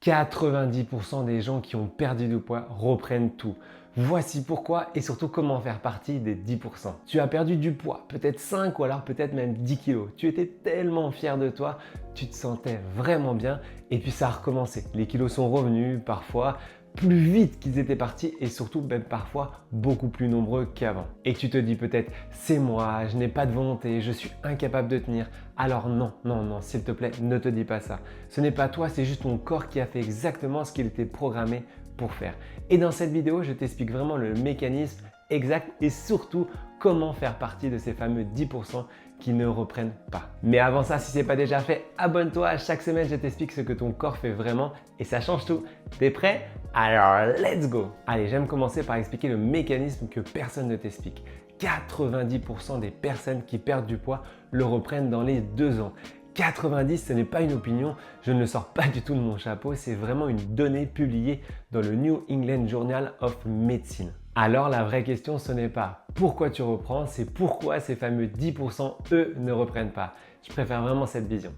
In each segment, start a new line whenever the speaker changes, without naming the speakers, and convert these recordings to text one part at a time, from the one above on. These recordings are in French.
90% des gens qui ont perdu du poids reprennent tout. Voici pourquoi et surtout comment faire partie des 10%. Tu as perdu du poids, peut-être 5 ou alors peut-être même 10 kilos. Tu étais tellement fier de toi, tu te sentais vraiment bien et puis ça a recommencé. Les kilos sont revenus parfois plus vite qu'ils étaient partis et surtout même parfois beaucoup plus nombreux qu'avant. Et tu te dis peut-être c'est moi, je n'ai pas de volonté, je suis incapable de tenir. Alors non, non, non, s'il te plaît, ne te dis pas ça. Ce n'est pas toi, c'est juste ton corps qui a fait exactement ce qu'il était programmé pour faire. Et dans cette vidéo, je t'explique vraiment le mécanisme exact et surtout comment faire partie de ces fameux 10% qui ne reprennent pas. Mais avant ça, si ce n'est pas déjà fait, abonne-toi. Chaque semaine, je t'explique ce que ton corps fait vraiment et ça change tout. T'es prêt? Alors, let's go! Allez, j'aime commencer par expliquer le mécanisme que personne ne t'explique. 90% des personnes qui perdent du poids le reprennent dans les 2 ans. 90, ce n'est pas une opinion, je ne le sors pas du tout de mon chapeau, c'est vraiment une donnée publiée dans le New England Journal of Medicine. Alors la vraie question, ce n'est pas pourquoi tu reprends, c'est pourquoi ces fameux 10% eux ne reprennent pas. Je préfère vraiment cette vision.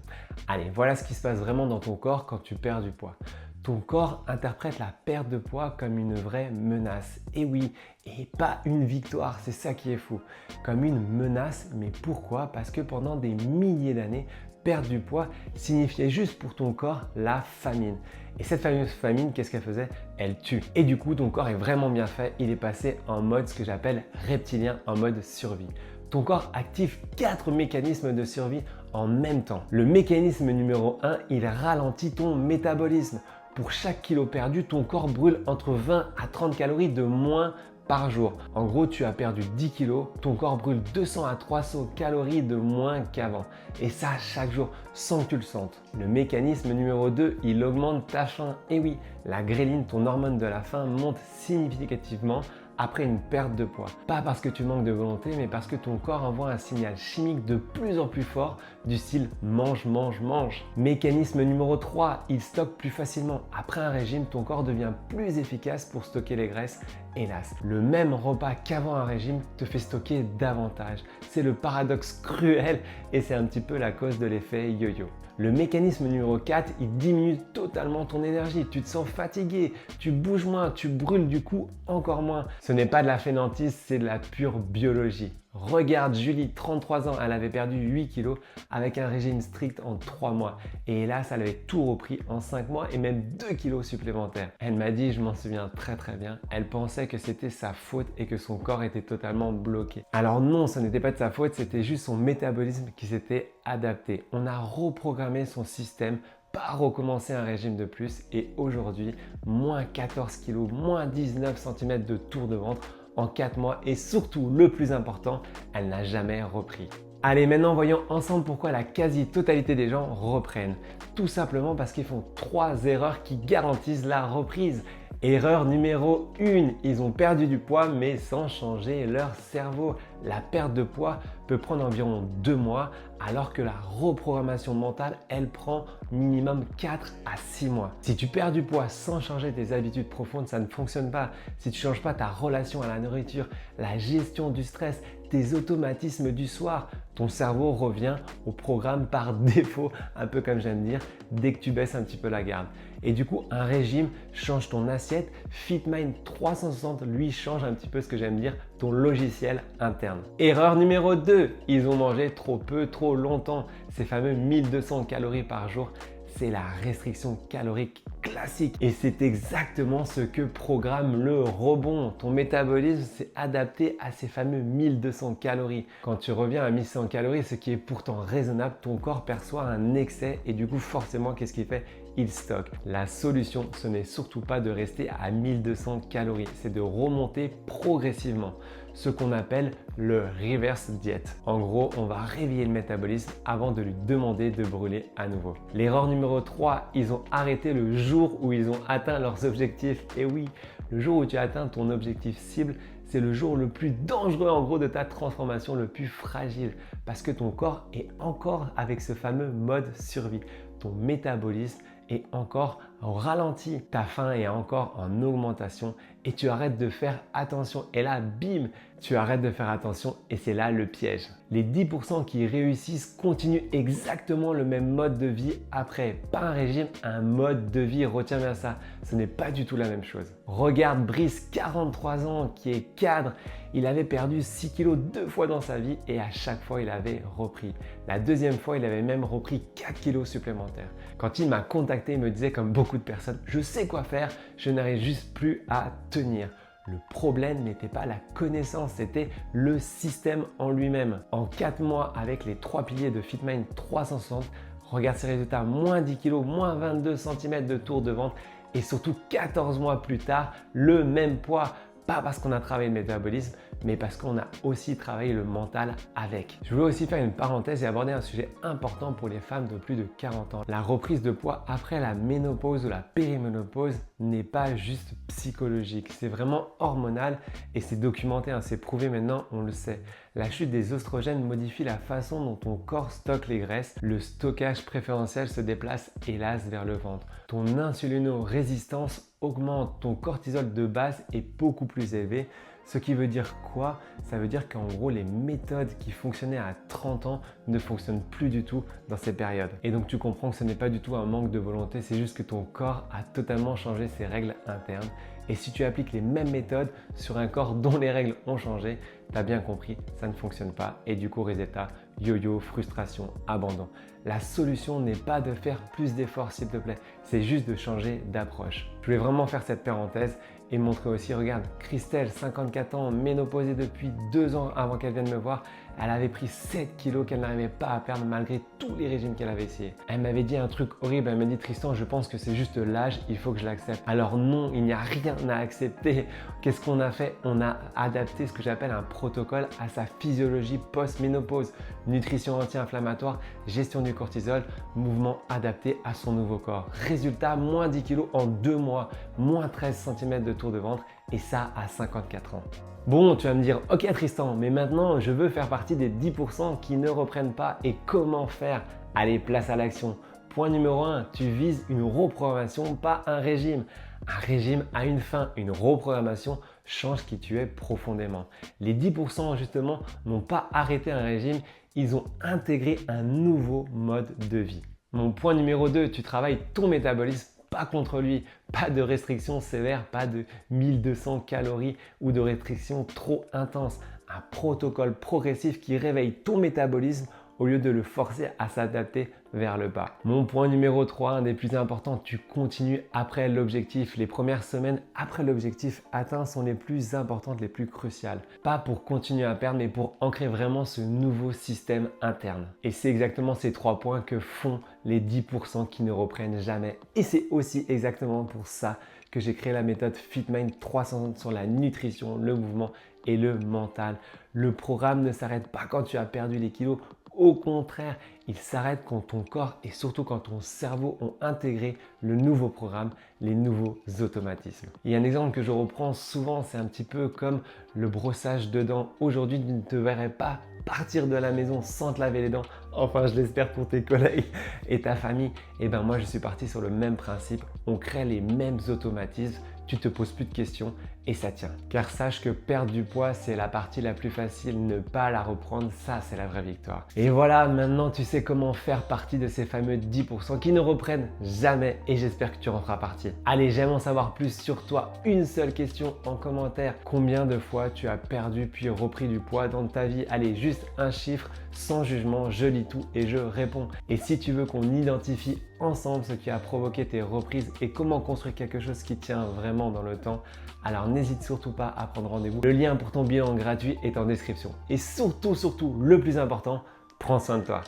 Allez, voilà ce qui se passe vraiment dans ton corps quand tu perds du poids. Ton corps interprète la perte de poids comme une vraie menace. Et oui, et pas une victoire, c'est ça qui est fou. Comme une menace, mais pourquoi? Parce que pendant des milliers d'années, perdre du poids signifiait juste pour ton corps la famine. Et cette fameuse famine, qu'est-ce qu'elle faisait? Elle tue. Et du coup, ton corps est vraiment bien fait. Il est passé en mode ce que j'appelle reptilien, en mode survie. Ton corps active 4 mécanismes de survie en même temps. Le mécanisme numéro 1, il ralentit ton métabolisme. Pour chaque kilo perdu, ton corps brûle entre 20 à 30 calories de moins par jour. En gros, tu as perdu 10 kilos, ton corps brûle 200 à 300 calories de moins qu'avant. Et ça chaque jour, sans que tu le sentes. Le mécanisme numéro 2, il augmente ta faim. Et oui, la gréline, ton hormone de la faim, monte significativement après une perte de poids. Pas parce que tu manques de volonté, mais parce que ton corps envoie un signal chimique de plus en plus fort du style mange, mange, mange. Mécanisme numéro 3, il stocke plus facilement. Après un régime, ton corps devient plus efficace pour stocker les graisses. Hélas, le même repas qu'avant un régime te fait stocker davantage. C'est le paradoxe cruel et c'est un petit peu la cause de l'effet yo-yo. Le mécanisme numéro 4, il diminue totalement ton énergie. Tu te sens fatigué, tu bouges moins, tu brûles du coup encore moins. Ce n'est pas de la fainéantise, c'est de la pure biologie. Regarde Julie, 33 ans, elle avait perdu 8 kilos avec un régime strict en 3 mois. Et hélas, elle avait tout repris en 5 mois et même 2 kilos supplémentaires. Elle m'a dit, je m'en souviens très très bien, elle pensait que c'était sa faute et que son corps était totalement bloqué. Alors non, ce n'était pas de sa faute, c'était juste son métabolisme qui s'était adapté. On a reprogrammé son système, pas recommencer un régime de plus et aujourd'hui, moins 14 kilos, moins 19 cm de tour de ventre en 4 mois et surtout le plus important, elle n'a jamais repris. Allez, maintenant voyons ensemble pourquoi la quasi-totalité des gens reprennent. Tout simplement parce qu'ils font 3 erreurs qui garantissent la reprise. Erreur numéro 1, ils ont perdu du poids mais sans changer leur cerveau. La perte de poids peut prendre environ 2 mois alors que la reprogrammation mentale, elle prend minimum 4 à 6 mois. Si tu perds du poids sans changer tes habitudes profondes, ça ne fonctionne pas. Si tu ne changes pas ta relation à la nourriture, la gestion du stress, tes automatismes du soir, ton cerveau revient au programme par défaut, un peu comme j'aime dire, dès que tu baisses un petit peu la garde. Et du coup, un régime change ton assiette. FitMind 360, lui, change un petit peu ce que j'aime dire, ton logiciel interne. Erreur numéro 2, ils ont mangé trop peu, trop longtemps. Ces fameux 1200 calories par jour, c'est la restriction calorique classique. Et c'est exactement ce que programme le rebond. Ton métabolisme s'est adapté à ces fameux 1200 calories. Quand tu reviens à 1100 calories, ce qui est pourtant raisonnable, ton corps perçoit un excès et du coup forcément, qu'est-ce qu'il fait? Il stocke. La solution, ce n'est surtout pas de rester à 1200 calories, c'est de remonter progressivement. Ce qu'on appelle le reverse diet. En gros, on va réveiller le métabolisme avant de lui demander de brûler à nouveau. L'erreur numéro 3, ils ont arrêté le jour où ils ont atteint leurs objectifs. Et oui, le jour où tu as atteint ton objectif cible, c'est le jour le plus dangereux en gros de ta transformation, le plus fragile parce que ton corps est encore avec ce fameux mode survie. Ton métabolisme est encore au ralenti, ta faim est encore en augmentation et tu arrêtes de faire attention. Et là, bim, tu arrêtes de faire attention et c'est là le piège. Les 10% qui réussissent continuent exactement le même mode de vie après. Pas un régime, un mode de vie. Retiens bien ça, ce n'est pas du tout la même chose. Regarde Brice, 43 ans, qui est cadre. Il avait perdu 6 kilos 2 fois dans sa vie et à chaque fois, il avait repris. La deuxième fois, il avait même repris 4 kilos supplémentaires. Quand il m'a contacté, il me disait comme beaucoup de personnes, je sais quoi faire, je n'arrive juste plus à tenir. Le problème n'était pas la connaissance, c'était le système en lui-même. En 4 mois, avec les 3 piliers de FitMind 360, regarde ses résultats, moins 10 kg, moins 22 cm de tour de ventre et surtout 14 mois plus tard, le même poids. Pas parce qu'on a travaillé le métabolisme, mais parce qu'on a aussi travaillé le mental avec. Je voulais aussi faire une parenthèse et aborder un sujet important pour les femmes de plus de 40 ans. La reprise de poids après la ménopause ou la périménopause n'est pas juste psychologique, c'est vraiment hormonal et c'est documenté, c'est prouvé maintenant, on le sait. La chute des oestrogènes modifie la façon dont ton corps stocke les graisses. Le stockage préférentiel se déplace hélas vers le ventre. Ton insulino-résistance augmente, ton cortisol de base est beaucoup plus élevé. Ce qui veut dire quoi? Ça veut dire qu'en gros, les méthodes qui fonctionnaient à 30 ans ne fonctionnent plus du tout dans ces périodes. Et donc tu comprends que ce n'est pas du tout un manque de volonté, c'est juste que ton corps a totalement changé ses règles internes. Et si tu appliques les mêmes méthodes sur un corps dont les règles ont changé, tu as bien compris, ça ne fonctionne pas. Et du coup, résultat, yo-yo, frustration, abandon. La solution n'est pas de faire plus d'efforts, s'il te plaît, c'est juste de changer d'approche. Je voulais vraiment faire cette parenthèse et montrer aussi, regarde, Christelle, 54 ans, ménopausée depuis 2 ans avant qu'elle vienne me voir, elle avait pris 7 kilos qu'elle n'arrivait pas à perdre malgré tous les régimes qu'elle avait essayé. Elle m'avait dit un truc horrible, elle m'a dit Tristan, je pense que c'est juste l'âge, il faut que je l'accepte. Alors non, il n'y a rien à accepter. Qu'est-ce qu'on a fait? On a adapté ce que j'appelle un protocole à sa physiologie post-ménopause. Nutrition anti-inflammatoire, gestion du cortisol, mouvement adapté à son nouveau corps. Résultat, moins 10 kilos en 2 mois, moins 13 cm de tour de ventre et ça à 54 ans. Bon, tu vas me dire, ok Tristan, mais maintenant je veux faire partie des 10% qui ne reprennent pas et comment faire? Allez, place à l'action. Point numéro 1, tu vises une reprogrammation, pas un régime. Un régime a une fin, une reprogrammation change qui tu es profondément. Les 10% justement n'ont pas arrêté un régime, ils ont intégré un nouveau mode de vie. Mon point numéro 2, tu travailles ton métabolisme, pas contre lui, pas de restrictions sévères, pas de 1200 calories ou de restrictions trop intenses. Un protocole progressif qui réveille ton métabolisme au lieu de le forcer à s'adapter vers le bas. Mon point numéro 3, un des plus importants, tu continues après l'objectif. Les premières semaines après l'objectif atteint sont les plus importantes, les plus cruciales. Pas pour continuer à perdre, mais pour ancrer vraiment ce nouveau système interne. Et c'est exactement ces 3 points que font les 10% qui ne reprennent jamais. Et c'est aussi exactement pour ça que j'ai créé la méthode FitMind 360 sur la nutrition, le mouvement et le mental. Le programme ne s'arrête pas quand tu as perdu les kilos. Au contraire, il s'arrête quand ton corps et surtout quand ton cerveau ont intégré le nouveau programme, les nouveaux automatismes. Il y a un exemple que je reprends souvent, c'est un petit peu comme le brossage de dents. Aujourd'hui, tu ne te verrais pas partir de la maison sans te laver les dents. Enfin, je l'espère pour tes collègues et ta famille. Et ben moi, je suis parti sur le même principe. On crée les mêmes automatismes. Tu te poses plus de questions et ça tient. Car sache que perdre du poids, c'est la partie la plus facile. Ne pas la reprendre, ça, c'est la vraie victoire. Et voilà, maintenant, tu sais comment faire partie de ces fameux 10% qui ne reprennent jamais et j'espère que tu en feras partie. Allez, j'aime en savoir plus sur toi. Une seule question en commentaire. Combien de fois tu as perdu puis repris du poids dans ta vie? Allez, juste un chiffre, sans jugement, je lis tout et je réponds. Et si tu veux qu'on identifie ensemble ce qui a provoqué tes reprises et comment construire quelque chose qui tient vraiment dans le temps, alors n'hésite surtout pas à prendre rendez-vous. Le lien pour ton bilan gratuit est en description. Et surtout, le plus important, prends soin de toi.